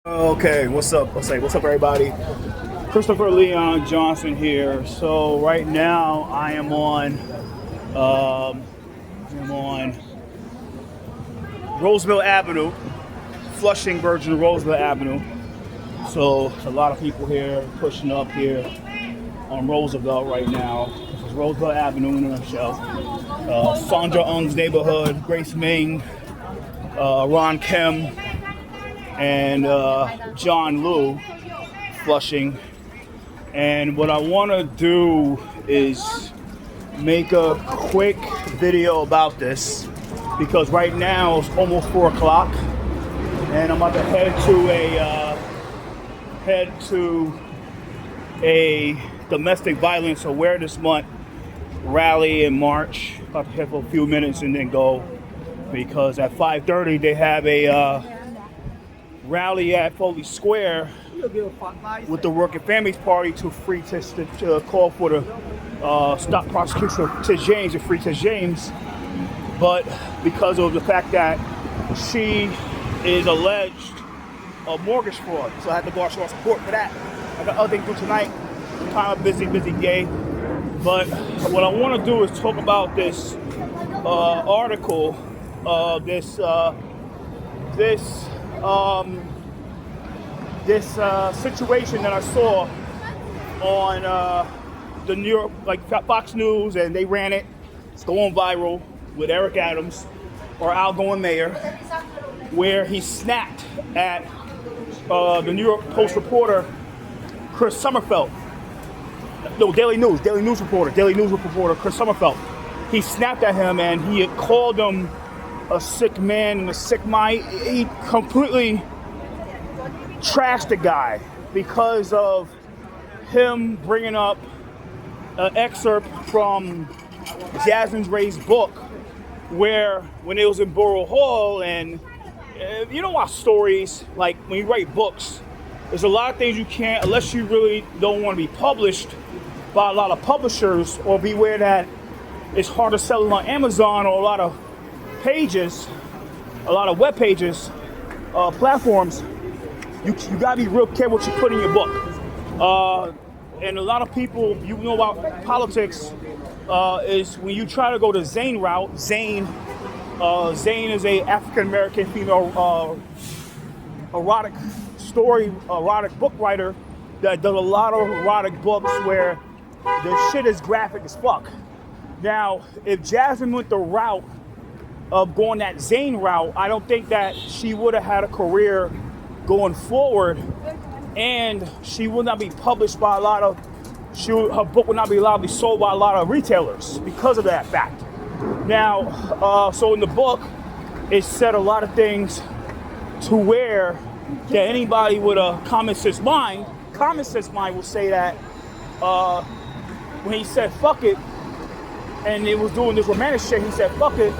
Okay, what's up? What's up, everybody? Christopher Leon Johnson here. So right now I'm on Roosevelt Avenue, Flushing version of Roosevelt Avenue. So a lot of people here pushing up here on Roosevelt right now. This is Roosevelt Avenue in a nutshell. Sandra Ung's neighborhood, Grace Ming, Ron Kim, and John Liu, Flushing. And what I want to do is make a quick video about this because right now it's almost 4 o'clock, and I'm about to head to a domestic violence awareness month rally in March. About to head for a few minutes and then go, because at 5:30 they have a rally at Foley Square with the Working Families Party to call for the stop prosecution of Tish James and free Tish James. But because of the fact that she is alleged of mortgage fraud, so I had to go out show support for that. I got other things to do tonight. Kind of busy day. But what I want to do is talk about this article, this situation that I saw on the New York, like Fox News, and they ran it. It's going viral with Eric Adams, our outgoing mayor, where he snapped at the New York Post reporter, Chris Sommerfeldt. No, Daily News reporter, Chris Sommerfeldt. He snapped at him and he had called him a sick man and a sick mind. He completely trashed the guy because of him bringing up an excerpt from Jasmine Ray's book, where when it was in Borough Hall, and you know our stories, like when you write books, there's a lot of things you can't, unless you really don't want to be published by a lot of publishers, or beware that it's hard to sell it on Amazon or a lot of pages, a lot of web pages, platforms. You gotta be real careful what you put in your book. And a lot of people, you know about politics, is when you try to go the Zane route. Zane is a African American female erotic book writer that does a lot of erotic books where the shit is graphic as fuck. Now, if Jasmine went the route of going that Zane route, I don't think that she would have had a career going forward, and she would not be published by a lot of, her book would not be allowed to be sold by a lot of retailers because of that fact. Now, so in the book, it said a lot of things to where that anybody with a common sense mind will say that when he said fuck it, and it was doing this romantic shit, he said fuck it,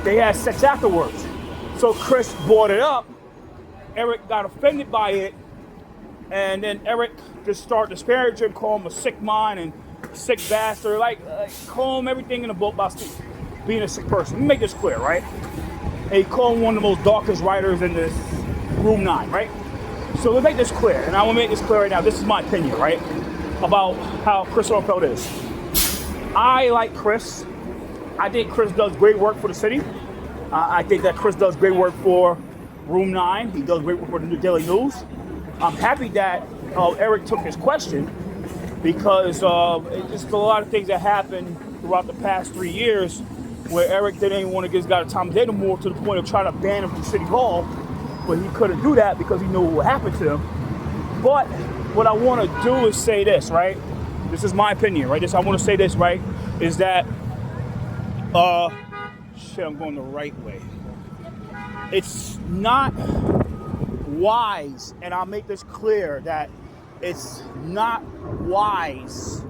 they had sex afterwards. So Chris brought it up. Eric got offended by it, and then Eric just started disparaging him, call him a sick mind and sick bastard, like call him everything in the book about being a sick person. Let me make this clear, right? And he called him one of the most darkest writers in this Room 9, right? So let's make this clear, and I want to make this clear right now. This is my opinion, right, about how Chris Sommerfeldt is. I like Chris. I think Chris does great work for the city. I think that Chris does great work for Room 9. He does great work for the Daily News. I'm happy that Eric took his question, because it's just a lot of things that happened throughout the past 3 years where Eric didn't even want to give his guy time of day no more, to the point of trying to ban him from City Hall, but he couldn't do that because he knew what would happen to him. But what I want to do is say this, right? This is my opinion, right? I want to say this, right? Is that, I'm going the right way. It's not wise, and I'll make this clear, that it's not wise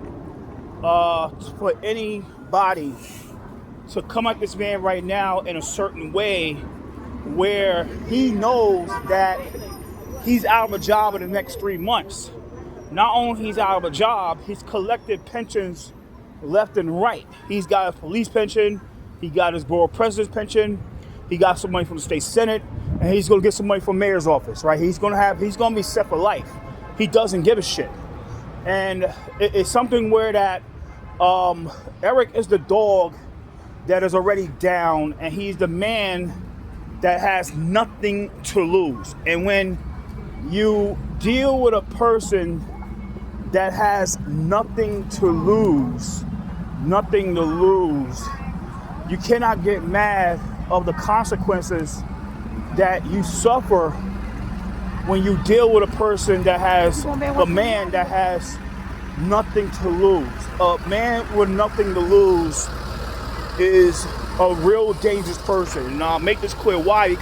for anybody to come at this man right now in a certain way where he knows that he's out of a job in the next 3 months. Not only he's out of a job, he's collected pensions left and right. He's got a police pension, he got his borough president's pension, he got some money from the state senate, and he's gonna get some money from mayor's office, right? He's gonna be set for life. He doesn't give a shit. And it's something where that Eric is the dog that is already down, and he's the man that has nothing to lose. And when you deal with a person that has nothing to lose, you cannot get mad of the consequences that you suffer when you deal with a person that has a man that has nothing to lose. A man with nothing to lose is a real dangerous person. And I'll make this clear why,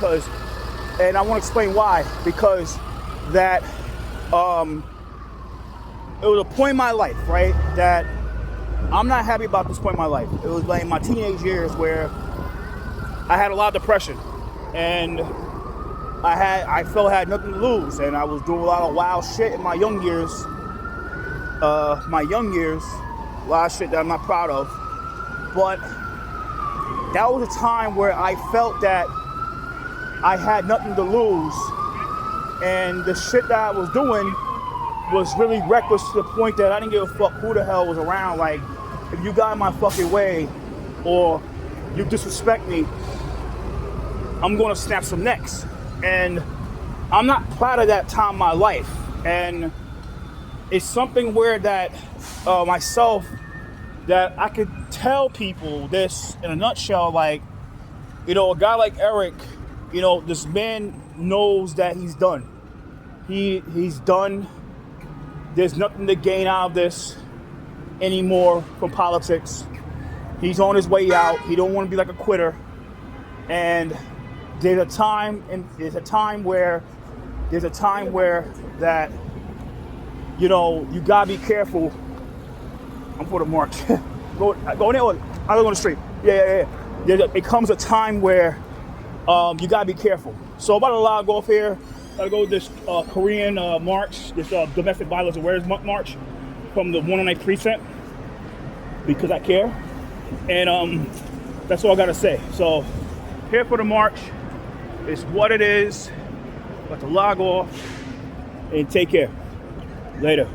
and I want to explain why, because that it was a point in my life, right, that I'm not happy about this point in my life. It was like my teenage years where I had a lot of depression, and I felt I had nothing to lose, and I was doing a lot of wild shit in my young years. A lot of shit that I'm not proud of. But that was a time where I felt that I had nothing to lose, and the shit that I was doing was really reckless to the point that I didn't give a fuck who the hell was around. Like, if you got in my fucking way or you disrespect me, I'm gonna snap some necks. And I'm not proud of that time in my life. And it's something where that myself, that I could tell people this in a nutshell, like, you know, a guy like Eric, you know, this man knows that he's done. He's done. There's nothing to gain out of this anymore from politics. He's on his way out. He don't want to be like a quitter. And there's a time where that, you know, you gotta be careful. I'm for the mark. go in there, or I'll go on the street. Yeah. It comes a time where you gotta be careful. So about to log off here. I go to this Korean march, this domestic violence awareness march from the 109th precinct, because I care. And that's all I gotta say. So here for the march. It's what it is. About to log off and take care. Later.